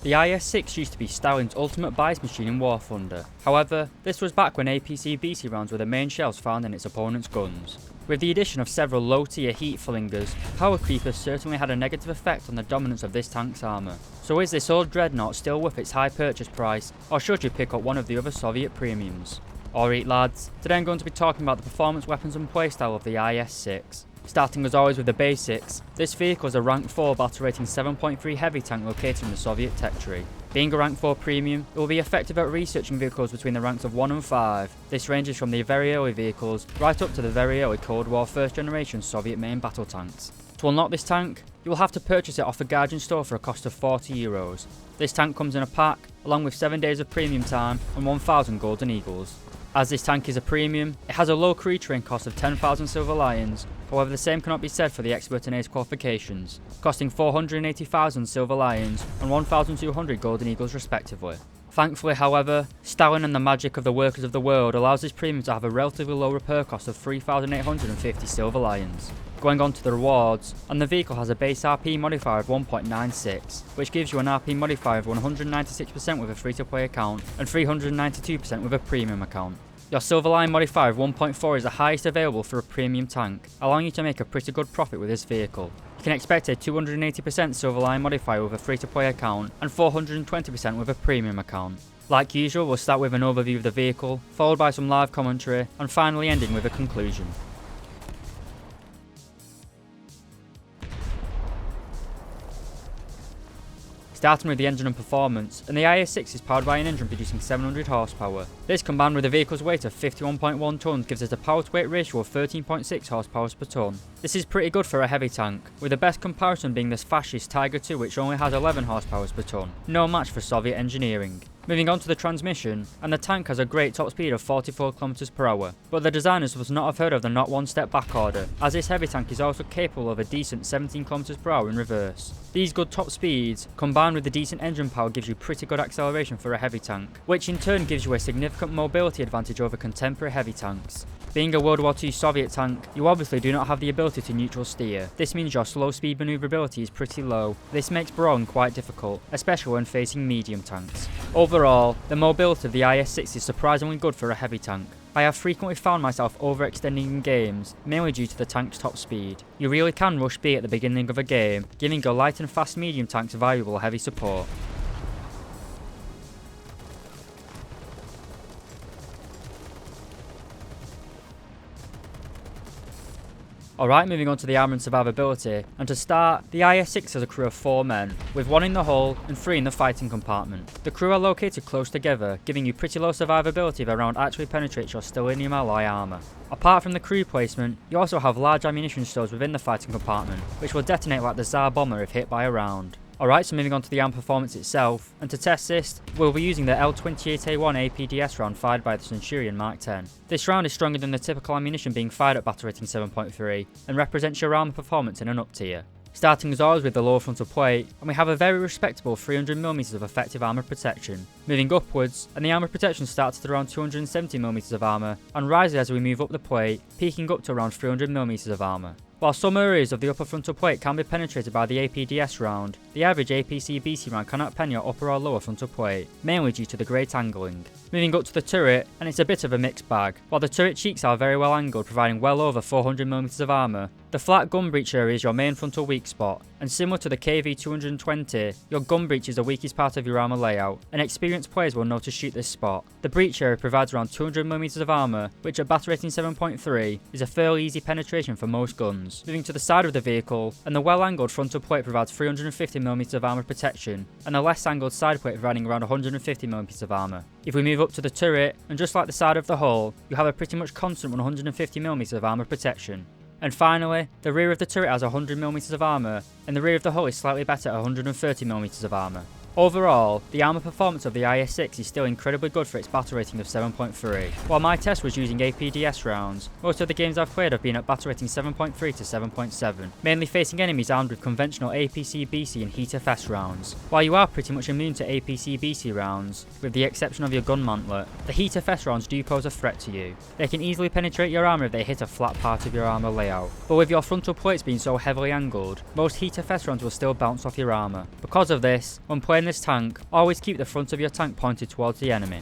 The IS-6 used to be Stalin's ultimate bias machine in War Thunder. However, this was back when APC-BC rounds were the main shells found in its opponent's guns. With the addition of several low-tier heat flingers, power creepers certainly had a negative effect on the dominance of this tank's armour. So is this old dreadnought still worth its high purchase price, or should you pick up one of the other Soviet premiums? Alright lads, today I'm going to be talking about the performance, weapons and playstyle of the IS-6. Starting as always with the basics, this vehicle is a rank 4 battle rating 7.3 heavy tank located in the Soviet tech tree. Being a rank 4 premium, it will be effective at researching vehicles between the ranks of 1 and 5. This ranges from the very early vehicles right up to the very early Cold War first generation Soviet main battle tanks. To unlock this tank, you will have to purchase it off the Guardian store for a cost of €40. This tank comes in a pack, along with 7 days of premium time and 1,000 Golden Eagles. As this tank is a premium, it has a low crew train cost of 10,000 Silver Lions, however the same cannot be said for the Expert and Ace qualifications, costing 480,000 Silver Lions and 1,200 Golden Eagles respectively. Thankfully, however, Stalin and the magic of the workers of the world allows this premium to have a relatively low repair cost of 3,850 Silver Lions. Going on to the rewards, and the vehicle has a base RP modifier of 1.96, which gives you an RP modifier of 196% with a free-to-play account and 392% with a premium account. Your Silver Line modifier of 1.4 is the highest available for a premium tank, allowing you to make a pretty good profit with this vehicle. You can expect a 280% Silver Line modifier with a free-to-play account and 420% with a premium account. Like usual, we'll start with an overview of the vehicle, followed by some live commentary, and finally ending with a conclusion. Starting with the engine and performance, and the IS-6 is powered by an engine producing 700 horsepower. This combined with the vehicle's weight of 51.1 tonnes gives it a power to weight ratio of 13.6 horsepower per tonne. This is pretty good for a heavy tank, with the best comparison being this fascist Tiger II which only has 11 horsepower per tonne. No match for Soviet engineering. Moving on to the transmission, and the tank has a great top speed of 44 km per hour, but the designers must not have heard of the not one step back order, as this heavy tank is also capable of a decent 17 km per hour in reverse. These good top speeds, combined with the decent engine power, gives you pretty good acceleration for a heavy tank, which in turn gives you a significant mobility advantage over contemporary heavy tanks. Being a World War II Soviet tank, you obviously do not have the ability to neutral steer. This means your slow speed manoeuvrability is pretty low. This makes brawling quite difficult, especially when facing medium tanks. Overall, the mobility of the IS-6 is surprisingly good for a heavy tank. I have frequently found myself overextending in games, mainly due to the tank's top speed. You really can rush B at the beginning of a game, giving your light and fast medium tanks valuable heavy support. Alright, moving on to the armour and survivability, and to start, the IS-6 has a crew of 4 men, with 1 in the hull and 3 in the fighting compartment. The crew are located close together, giving you pretty low survivability if a round actually penetrates your Stellinium alloy armour. Apart from the crew placement, you also have large ammunition stores within the fighting compartment, which will detonate like the Tsar bomber if hit by a round. Alright, so moving on to the arm performance itself, and to test this, we'll be using the L28A1 APDS round fired by the Centurion Mark 10. This round is stronger than the typical ammunition being fired at battle rating 7.3, and represents your armor performance in an up tier. Starting as always with the lower frontal plate, and we have a very respectable 300mm of effective armour protection. Moving upwards, and the armour protection starts at around 270mm of armour, and rises as we move up the plate, peaking up to around 300mm of armour. While some areas of the upper frontal plate can be penetrated by the APDS round, the average APC-BC round cannot pen your upper or lower frontal plate, mainly due to the great angling. Moving up to the turret, and it's a bit of a mixed bag. While the turret cheeks are very well angled, providing well over 400mm of armour, the flat gun breech area is your main frontal weak spot, and similar to the KV-220, your gun breech is the weakest part of your armour layout, and experienced players will know to shoot this spot. The breech area provides around 200mm of armour, which at battle rating 7.3 is a fairly easy penetration for most guns. Moving to the side of the vehicle, and the well angled frontal plate provides 350mm of armour protection, and the less angled side plate providing around 150mm of armour. If we move up to the turret, and just like the side of the hull, you have a pretty much constant 150mm of armour protection. And finally, the rear of the turret has 100mm of armour, and the rear of the hull is slightly better at 130mm of armour. Overall, the armour performance of the IS-6 is still incredibly good for its battle rating of 7.3. While my test was using APDS rounds, most of the games I've played have been at battle rating 7.3 to 7.7, mainly facing enemies armed with conventional APC-BC and Heat FS rounds. While you are pretty much immune to APC-BC rounds, with the exception of your gun mantlet, the Heat FS rounds do pose a threat to you. They can easily penetrate your armour if they hit a flat part of your armour layout, but with your frontal plates being so heavily angled, most Heat FS rounds will still bounce off your armour. Because of this, when playing this tank, always keep the front of your tank pointed towards the enemy.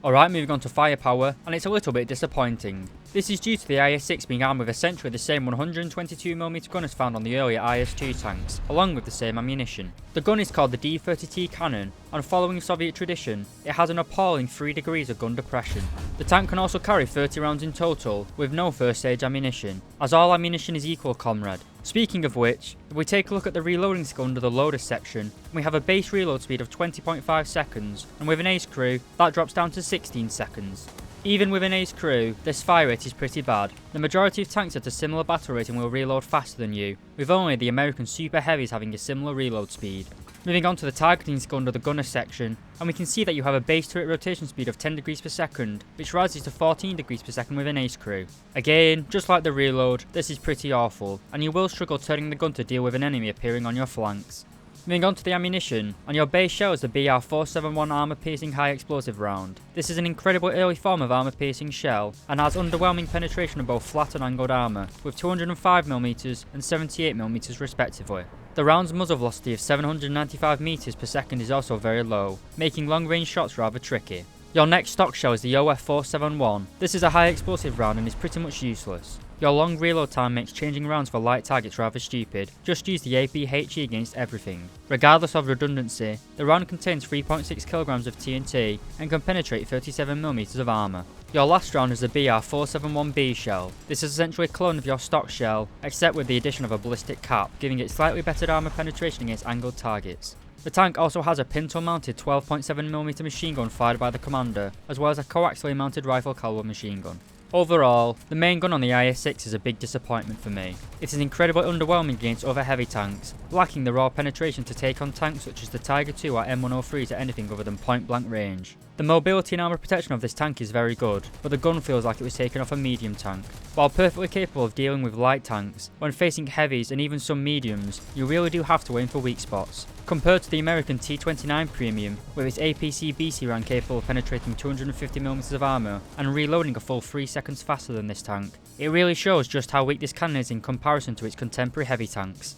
Alright, moving on to firepower, and it's a little bit disappointing. This is due to the IS-6 being armed with essentially the same 122mm gun as found on the earlier IS-2 tanks, along with the same ammunition. The gun is called the D-30T cannon, and following Soviet tradition, it has an appalling 3 degrees of gun depression. The tank can also carry 30 rounds in total, with no first stage ammunition, as all ammunition is equal, comrade. Speaking of which, if we take a look at the reloading skill under the loader section, we have a base reload speed of 20.5 seconds, and with an ace crew, that drops down to 16 seconds. Even with an ace crew, this fire rate is pretty bad. The majority of tanks at a similar battle rate and will reload faster than you, with only the American super heavies having a similar reload speed. Moving on to the targeting skill under the gunner section, and we can see that you have a base turret rotation speed of 10 degrees per second, which rises to 14 degrees per second with an ace crew. Again, just like the reload, this is pretty awful, and you will struggle turning the gun to deal with an enemy appearing on your flanks. Moving on to the ammunition, and your base shell is the BR-471 armor piercing high explosive round. This is an incredible early form of armor piercing shell, and has underwhelming penetration of both flat and angled armor, with 205mm and 78mm respectively. The round's muzzle velocity of 795 meters per second is also very low, making long range shots rather tricky. Your next stock shell is the OF-471. This is a high explosive round and is pretty much useless. Your long reload time makes changing rounds for light targets rather stupid, just use the APHE against everything. Regardless of redundancy, the round contains 3.6 kilograms of TNT and can penetrate 37mm of armor. Your last round is the BR-471B shell. This is essentially a clone of your stock shell, except with the addition of a ballistic cap, giving it slightly better armor penetration against angled targets. The tank also has a pintle-mounted 12.7mm machine gun fired by the commander, as well as a coaxially mounted rifle caliber machine gun. Overall, the main gun on the IS-6 is a big disappointment for me. It is incredibly underwhelming against other heavy tanks, lacking the raw penetration to take on tanks such as the Tiger II or M103 at anything other than point-blank range. The mobility and armor protection of this tank is very good, but the gun feels like it was taken off a medium tank. While perfectly capable of dealing with light tanks, when facing heavies and even some mediums, you really do have to aim for weak spots. Compared to the American T-29 Premium, with its APC-BC round capable of penetrating 250mm of armor and reloading a full 3 seconds faster than this tank, it really shows just how weak this cannon is in comparison to its contemporary heavy tanks.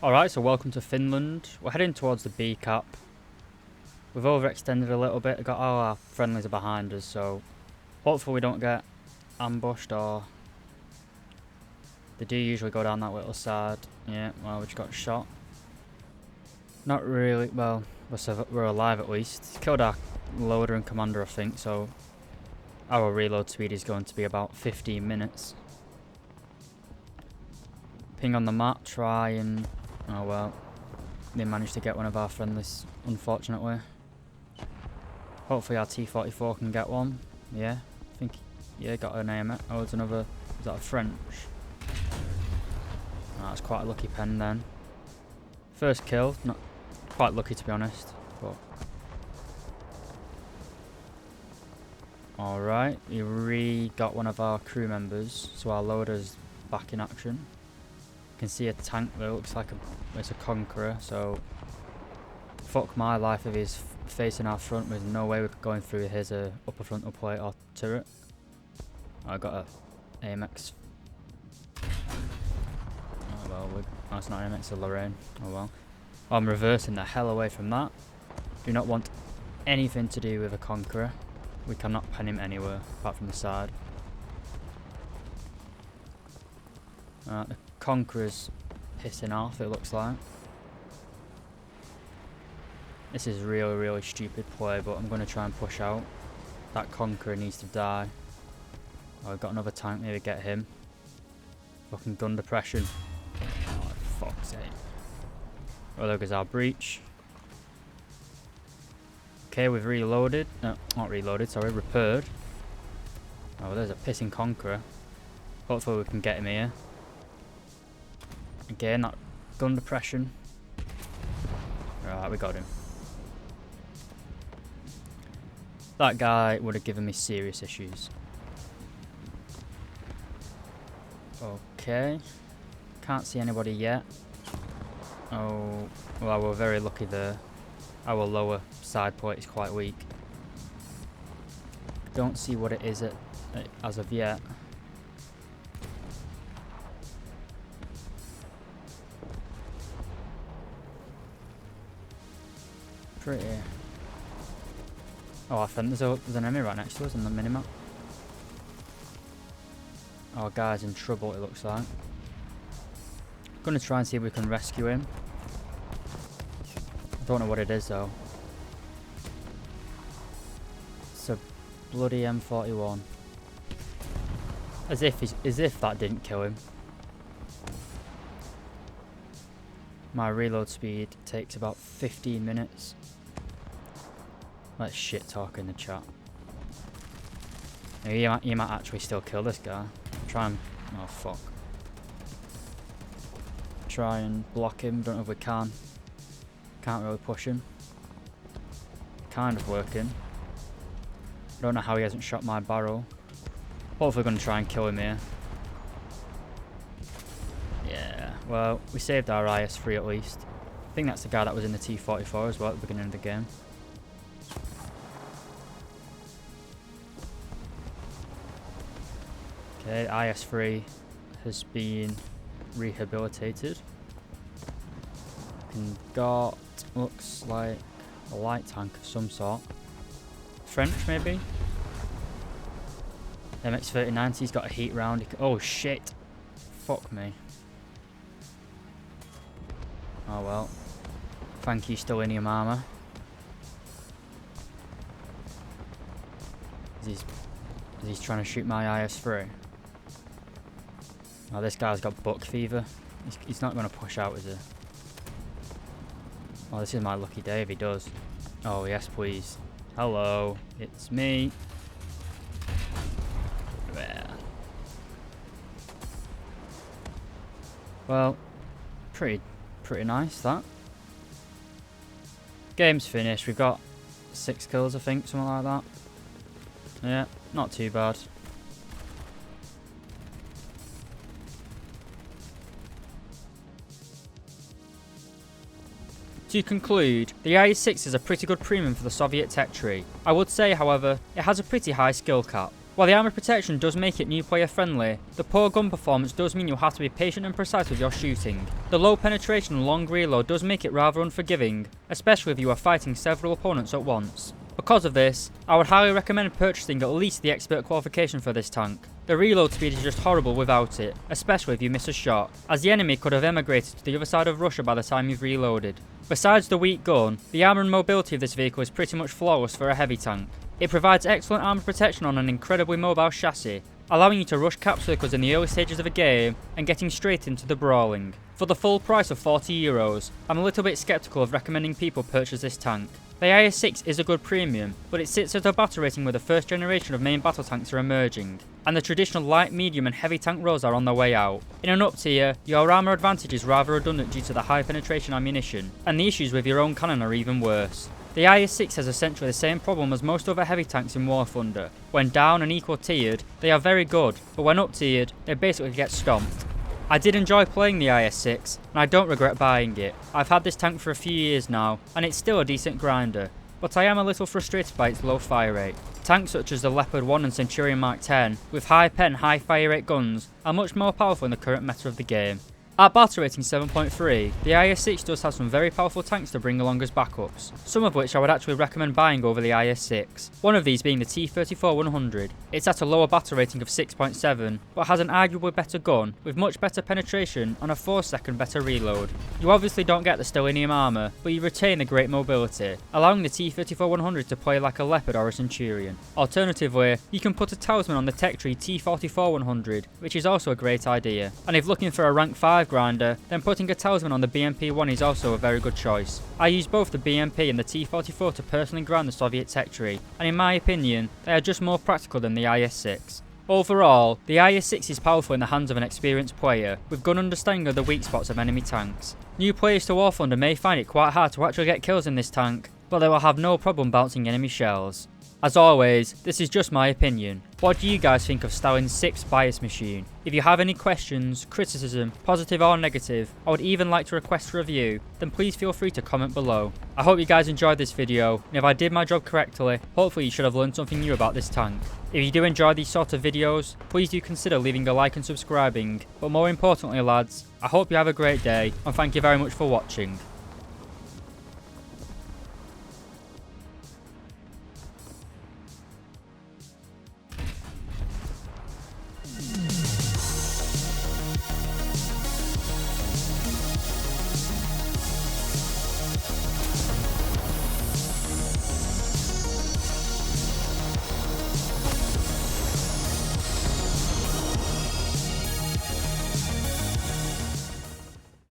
Alright, so welcome to Finland. We're heading towards the B cap. We've overextended a little bit. We've got all our friendlies are behind us, so hopefully we don't get ambushed, or they do usually go down that little side. Yeah, well, we just got shot. Not really, well, we're alive at least. Killed our loader and commander, I think, so our reload speed is going to be about 15 minutes. Ping on the map, try and... oh well, they managed to get one of our friendlies, unfortunately. Hopefully our T-44 can get one. Yeah, I think, yeah, got an aim at. Oh, there's another, is that a French? Oh, that's quite a lucky pen then. First kill, not quite lucky to be honest, but... alright, we re-got one of our crew members, so our loader's back in action. You can see a tank that looks like it's a Conqueror, so fuck my life if he's facing our front. There's no way we're going through his upper frontal plate or turret. I got a AMX. Oh well, that's not AMX, it's a Lorraine. Oh well. I'm reversing the hell away from that. Do not want anything to do with a Conqueror. We cannot pen him anywhere apart from the side. The Conqueror's pissing off, it looks like. This is really, really stupid play, but I'm going to try and push out. That Conqueror needs to die. Oh, I've got another tank, maybe get him. Fucking gun depression. Oh, fuck's sake. Oh, there goes our breach. Okay, we've reloaded. No, not reloaded, sorry, repaired. Oh, there's a pissing Conqueror. Hopefully we can get him here. Again, that gun depression. Right, we got him. That guy would have given me serious issues. Okay. Can't see anybody yet. Oh, well, we're very lucky there. Our lower side plate is quite weak. Don't see what it is as of yet. Pretty. Oh, I think there's an enemy right next to us on the minimap. Our guy's in trouble, it looks like. Gonna try and see if we can rescue him. I don't know what it is though. It's a bloody M41. As if that didn't kill him. My reload speed takes about 15 minutes. Let's shit talk in the chat. You might actually still kill this guy. Try and... oh fuck. Try and block him, don't know if we can. Can't really push him. Kind of working. Don't know how he hasn't shot my barrel. Hopefully we're going to try and kill him here. Yeah, well, we saved our IS-3 at least. I think that's the guy that was in the T-44 as well at the beginning of the game. Okay, IS-3 has been rehabilitated. And got, looks like a light tank of some sort. French maybe? MX-3090's got a heat round. Oh shit! Fuck me. Oh well. Thank you, Stellinium armor. Is he trying to shoot my IS-3? Oh, this guy's got buck fever. He's not going to push out, is he? Oh, this is my lucky day if he does. Oh, yes, please. Hello, it's me. Yeah. Well, pretty nice, that. Game's finished. We've got 6 kills, I think, something like that. Yeah, not too bad. To conclude, the IS-6 is a pretty good premium for the Soviet tech tree. I would say, however, it has a pretty high skill cap. While the armor protection does make it new player friendly, the poor gun performance does mean you'll have to be patient and precise with your shooting. The low penetration and long reload does make it rather unforgiving, especially if you are fighting several opponents at once. Because of this, I would highly recommend purchasing at least the expert qualification for this tank. The reload speed is just horrible without it, especially if you miss a shot, as the enemy could have emigrated to the other side of Russia by the time you've reloaded. Besides the weak gun, the armour and mobility of this vehicle is pretty much flawless for a heavy tank. It provides excellent armour protection on an incredibly mobile chassis, allowing you to rush cap circles in the early stages of a game and getting straight into the brawling. For the full price of €40, I'm a little bit skeptical of recommending people purchase this tank. The IS-6 is a good premium, but it sits at a battle rating where the first generation of main battle tanks are emerging, and the traditional light, medium and heavy tank rows are on their way out. In an up tier, your armour advantage is rather redundant due to the high penetration ammunition, and the issues with your own cannon are even worse. The IS-6 has essentially the same problem as most other heavy tanks in War Thunder. When down and equal tiered, they are very good, but when up tiered, they basically get stomped. I did enjoy playing the IS-6, and I don't regret buying it. I've had this tank for a few years now, and it's still a decent grinder, but I am a little frustrated by its low fire rate. Tanks such as the Leopard 1 and Centurion Mark 10, with high pen, high fire rate guns, are much more powerful in the current meta of the game. At battle rating 7.3, the IS-6 does have some very powerful tanks to bring along as backups, some of which I would actually recommend buying over the IS-6, one of these being the T-34-100. It's at a lower battle rating of 6.7, but has an arguably better gun, with much better penetration and a 4-second better reload. You obviously don't get the Stellinium armour, but you retain the great mobility, allowing the T-34-100 to play like a Leopard or a Centurion. Alternatively, you can put a talisman on the tech tree T-44-100, which is also a great idea, and if looking for a rank 5 grinder, then putting a talisman on the BMP-1 is also a very good choice. I use both the BMP and the T-44 to personally grind the Soviet tech tree, and in my opinion, they are just more practical than the IS-6. Overall, the IS-6 is powerful in the hands of an experienced player, with good understanding of the weak spots of enemy tanks. New players to War Thunder may find it quite hard to actually get kills in this tank, but they will have no problem bouncing enemy shells. As always, this is just my opinion. What do you guys think of Stalin's 6th bias machine? If you have any questions, criticism, positive or negative, or would even like to request a review, then please feel free to comment below. I hope you guys enjoyed this video, and if I did my job correctly, hopefully you should have learned something new about this tank. If you do enjoy these sort of videos, please do consider leaving a like and subscribing, but more importantly lads, I hope you have a great day, and thank you very much for watching.